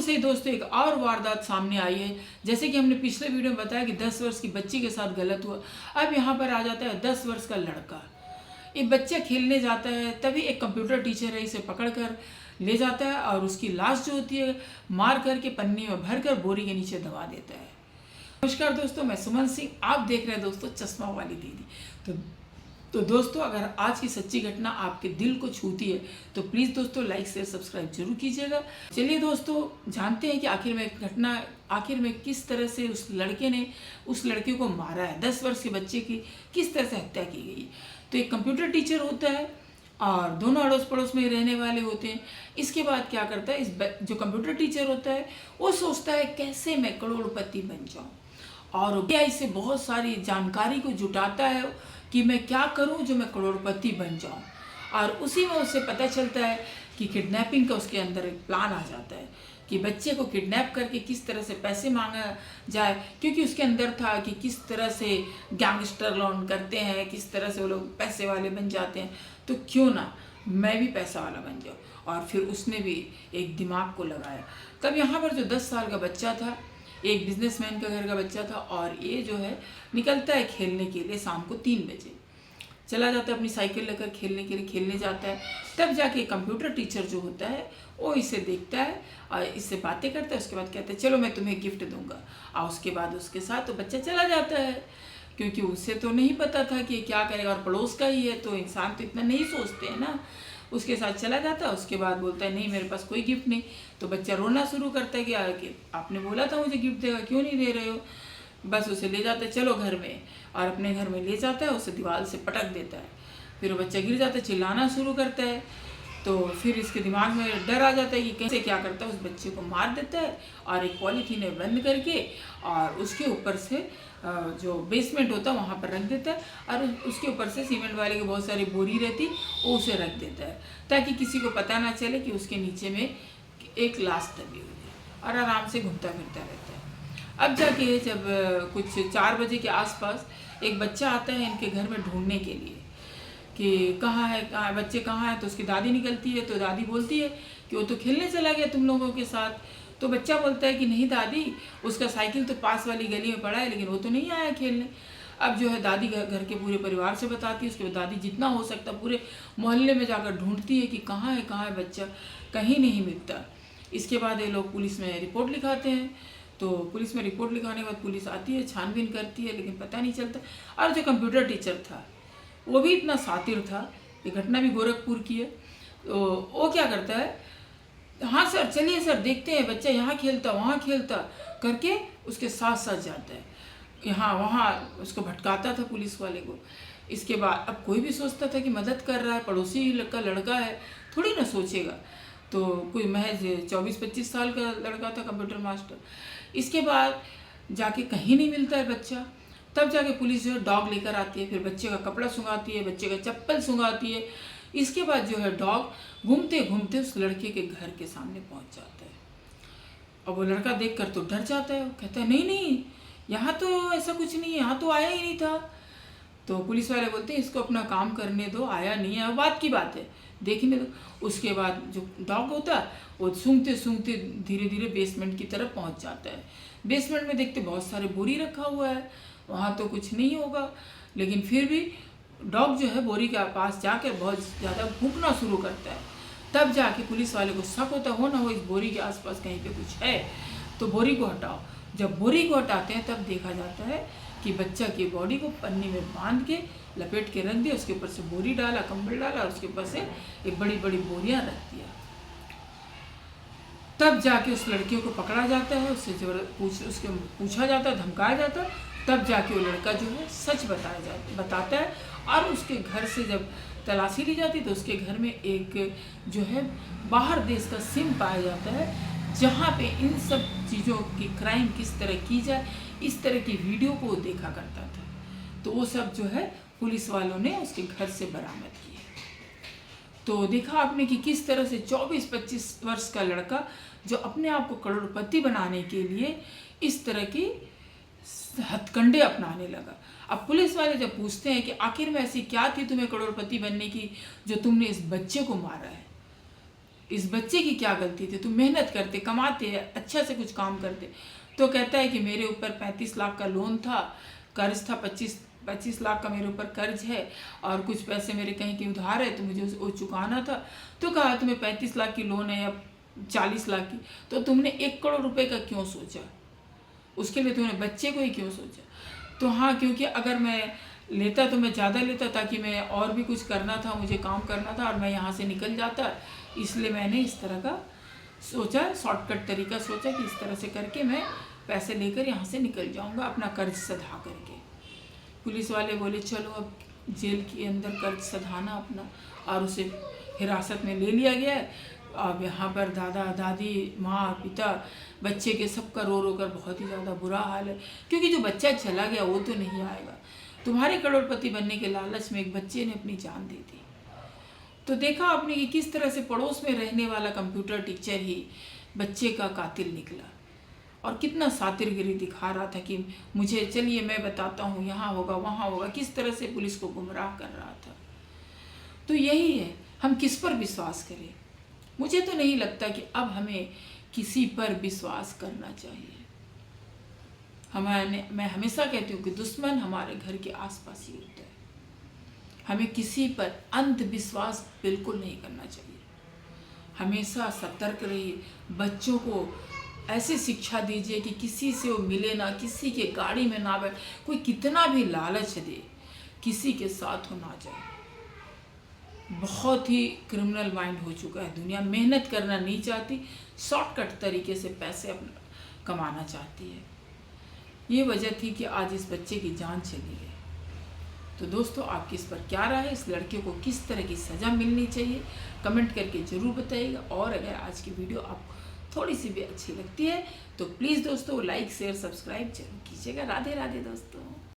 से ही दोस्तों एक और वारदात सामने आई है। जैसे कि हमने पिछले वीडियो में बताया कि 10 वर्ष की बच्ची के साथ गलत हुआ। अब यहाँ पर आ जाता है 10 वर्ष का लड़का। एक बच्चा खेलने जाता है, तभी एक कंप्यूटर टीचर है इसे पकड़ कर ले जाता है और उसकी लाश जो होती है मार करके पन्नी में भर कर बोरी के नीचे दबा देता है। नमस्कार दोस्तों, मैं सुमन सिंह, आप देख रहे हैं दोस्तों चश्मा वाली दीदी। तो दोस्तों, अगर आज की सच्ची घटना आपके दिल को छूती है तो प्लीज़ दोस्तों लाइक शेयर सब्सक्राइब जरूर कीजिएगा। चलिए दोस्तों, जानते हैं कि आखिर में किस तरह से उस लड़के ने उस लड़के को मारा है। 10 वर्ष के बच्चे की किस तरह से हत्या की गई। तो एक कंप्यूटर टीचर होता है और दोनों अड़ोस पड़ोस में रहने वाले होते हैं। इसके बाद क्या करता है, जो कंप्यूटर टीचर होता है वो सोचता है कैसे मैं करोड़पति बन जाऊँ, और क्या इससे बहुत सारी जानकारी को जुटाता है कि मैं क्या करूं जो मैं करोड़पति बन जाऊं। और उसी में उसे पता चलता है कि किडनैपिंग का उसके अंदर एक प्लान आ जाता है कि बच्चे को किडनैप करके किस तरह से पैसे मांगा जाए, क्योंकि उसके अंदर था कि किस तरह से गैंगस्टर लोन करते हैं, किस तरह से वो लोग पैसे वाले बन जाते हैं, तो क्यों ना मैं भी पैसा वाला बन जाऊँ। और फिर उसने भी एक दिमाग को लगाया। तब यहाँ पर जो 10 साल का बच्चा था, एक बिजनेसमैन का घर का बच्चा था, और ये जो है निकलता है खेलने के लिए। शाम को 3 बजे चला जाता है अपनी साइकिल लेकर खेलने के लिए, खेलने जाता है। तब जाके कंप्यूटर टीचर जो होता है वो इसे देखता है और इससे बातें करता है। उसके बाद कहता है चलो मैं तुम्हें गिफ्ट दूंगा, और उसके बाद उसके साथ तो बच्चा चला जाता है, क्योंकि उसे तो नहीं पता था कि क्या करेगा, और पड़ोस का ही है तो इंसान तो इतना नहीं सोचते हैं ना। उसके साथ चला जाता है। उसके बाद बोलता है नहीं मेरे पास कोई गिफ्ट नहीं। तो बच्चा रोना शुरू करता है कि आपने बोला था मुझे गिफ्ट देगा, क्यों नहीं दे रहे हो। बस उसे ले जाता है चलो घर में, और अपने घर में ले जाता है, उसे दीवार से पटक देता है। फिर वो बच्चा गिर जाता है, चिल्लाना शुरू करता है। तो फिर इसके दिमाग में डर आ जाता है कि कैसे क्या करता है, उस बच्चे को मार देता है और एक पॉलीथीन में बंद करके और उसके ऊपर से जो बेसमेंट होता है वहाँ पर रख देता है, और उसके ऊपर से सीमेंट वाले की बहुत सारी बोरी रहती वो उसे रख देता है, ताकि किसी को पता ना चले कि उसके नीचे में एक लाश दबी हुई है, और आराम से घूमता फिरता रहता है। अब जाके जब कुछ 4 बजे के आसपास एक बच्चा आता है इनके घर में ढूंढने के लिए कि कहाँ है बच्चे कहाँ हैं। तो उसकी दादी निकलती है, तो दादी बोलती है कि वो तो खेलने चला गया तुम लोगों के साथ। तो बच्चा बोलता है कि नहीं दादी, उसका साइकिल तो पास वाली गली में पड़ा है, लेकिन वो तो नहीं आया खेलने। अब जो है दादी घर के पूरे परिवार से बताती है। उसके बाद दादी जितना हो सकता पूरे मोहल्ले में जाकर ढूंढती है कि कहाँ है बच्चा, कहीं नहीं मिलता। इसके बाद ये लोग पुलिस में रिपोर्ट लिखाते हैं। तो पुलिस में रिपोर्ट लिखाने के बाद पुलिस आती है, छानबीन करती है, लेकिन पता नहीं चलता। और जो कंप्यूटर टीचर था वो भी इतना शातिर था, ये घटना भी गोरखपुर की है। तो वो क्या करता है, हाँ सर चलिए सर देखते हैं, बच्चा यहाँ खेलता वहाँ खेलता करके उसके साथ साथ जाता है, यहाँ वहाँ उसको भटकाता था पुलिस वाले को। इसके बाद अब कोई भी सोचता था कि मदद कर रहा है, पड़ोसी का लड़का है, थोड़ी ना सोचेगा। तो कोई महज 24-25 साल का लड़का था कंप्यूटर मास्टर। इसके बाद जाके कहीं नहीं मिलता है बच्चा। तब जाके पुलिस जो है डॉग लेकर आती है, फिर बच्चे का कपड़ा सूंघाती है, बच्चे का चप्पल सूंघाती है। इसके बाद जो है डॉग घूमते घूमते उस लड़के के घर के सामने पहुंच जाता है। अब वो लड़का देखकर तो डर जाता है, वो कहता है नहीं यहाँ तो ऐसा कुछ नहीं है, यहाँ तो आया ही नहीं था। तो पुलिस वाले बोलते हैं इसको अपना काम करने दो, आया नहीं है, बात की बात है, देखने दो। उसके बाद जो डॉग होता है वो सूंघते सूंघते धीरे धीरे बेसमेंट की तरफ पहुंच जाता है। बेसमेंट में देखते बहुत सारे बोरी रखा हुआ है, वहाँ तो कुछ नहीं होगा, लेकिन फिर भी डॉग जो है बोरी के पास जाकर बहुत ज़्यादा भूखना शुरू करता है। तब जाके पुलिस वाले को शक होता हो ना हो इस बोरी के आसपास कहीं पे कुछ है, तो बोरी को हटाओ। जब बोरी को हटाते हैं तब देखा जाता है कि बच्चा की बॉडी को पन्नी में बांध के लपेट के रख दिया, उसके ऊपर से बोरी डाला, कंबल डाला, और उसके ऊपर से एक बड़ी बड़ी बोरियां रख दिया। तब जाके उस लड़के को पकड़ा जाता है, उससे उसके पूछा जाता है, धमकाया जाता है। तब जाके वो लड़का जो है सच बताता है, और उसके घर से जब तलाशी ली जाती है तो उसके घर में एक जो है बाहर देश का सिम पाया जाता है, जहाँ पे इन सब चीज़ों की क्राइम किस तरह की जाए इस तरह की वीडियो को देखा करता था। तो वो सब जो है पुलिस वालों ने उसके घर से बरामद किए। तो देखा आपने कि किस तरह से 24-25 वर्ष का लड़का जो अपने आप को करोड़पति बनाने के लिए इस तरह की हथकंडे अपनाने लगा। अब पुलिस वाले जब पूछते हैं कि आखिर में ऐसी क्या थी तुम्हें करोड़पति बनने की जो तुमने इस बच्चे को मारा है, इस बच्चे की क्या गलती थी? तुम मेहनत करते, कमाते, अच्छा से कुछ काम करते। तो कहता है कि मेरे ऊपर 35 लाख का लोन था, कर्ज था, 25 लाख का मेरे ऊपर कर्ज है और कुछ पैसे मेरे कहीं के उधार है, तो मुझे वो चुकाना था। तो कहा तुम्हें 35 लाख की लोन है या 40 लाख की, तो तुमने 1 करोड़ रुपए का क्यों सोचा? उसके लिए तुमने बच्चे को ही क्यों सोचा? तो हाँ, क्योंकि अगर मैं लेता तो मैं ज़्यादा लेता, ताकि मैं और भी कुछ करना था, मुझे काम करना था और मैं यहाँ से निकल जाता, इसलिए मैंने इस तरह का सोचा, शॉर्टकट तरीका सोचा कि इस तरह से करके मैं पैसे लेकर यहाँ से निकल जाऊँगा अपना कर्ज सधा करके। पुलिस वाले बोले चलो अब जेल के अंदर कर्ज सधाना अपना, और उसे हिरासत में ले लिया गया है। अब यहाँ पर दादा दादी, माँ पिता, बच्चे के सबका रो रो कर बहुत ही ज़्यादा बुरा हाल है, क्योंकि जो बच्चा चला गया वो तो नहीं आएगा। तुम्हारे करोड़पति बनने के लालच में एक बच्चे ने अपनी जान दे दी। तो देखा आपने कि किस तरह से पड़ोस में रहने वाला कंप्यूटर टीचर ही बच्चे का कातिल निकला, और कितना सातिरगिरी दिखा रहा था कि मुझे चलिए मैं बताता हूँ, यहाँ होगा वहाँ होगा, किस तरह से पुलिस को गुमराह कर रहा था। तो यही है, हम किस पर विश्वास करें? मुझे तो नहीं लगता कि अब हमें किसी पर विश्वास करना चाहिए। मैं हमेशा कहती हूँ कि दुश्मन हमारे घर के आसपास ही होता है। हमें किसी पर अंधविश्वास बिल्कुल नहीं करना चाहिए। हमेशा सतर्क रहिए। बच्चों को ऐसी शिक्षा दीजिए कि किसी से वो मिले ना, किसी के गाड़ी में ना बैठ, कोई कितना भी लालच दे किसी के साथ हो ना जाए। बहुत ही क्रिमिनल माइंड हो चुका है दुनिया, मेहनत करना नहीं चाहती, शॉर्टकट तरीके से पैसे अपना कमाना चाहती है। ये वजह थी कि आज इस बच्चे की जान चली गई। तो दोस्तों, आपकी इस पर क्या राय है? इस लड़के को किस तरह की सज़ा मिलनी चाहिए? कमेंट करके ज़रूर बताइएगा। और अगर आज की वीडियो आपको थोड़ी सी भी अच्छी लगती है तो प्लीज़ दोस्तों लाइक शेयर सब्सक्राइब जरूर कीजिएगा। राधे राधे दोस्तों।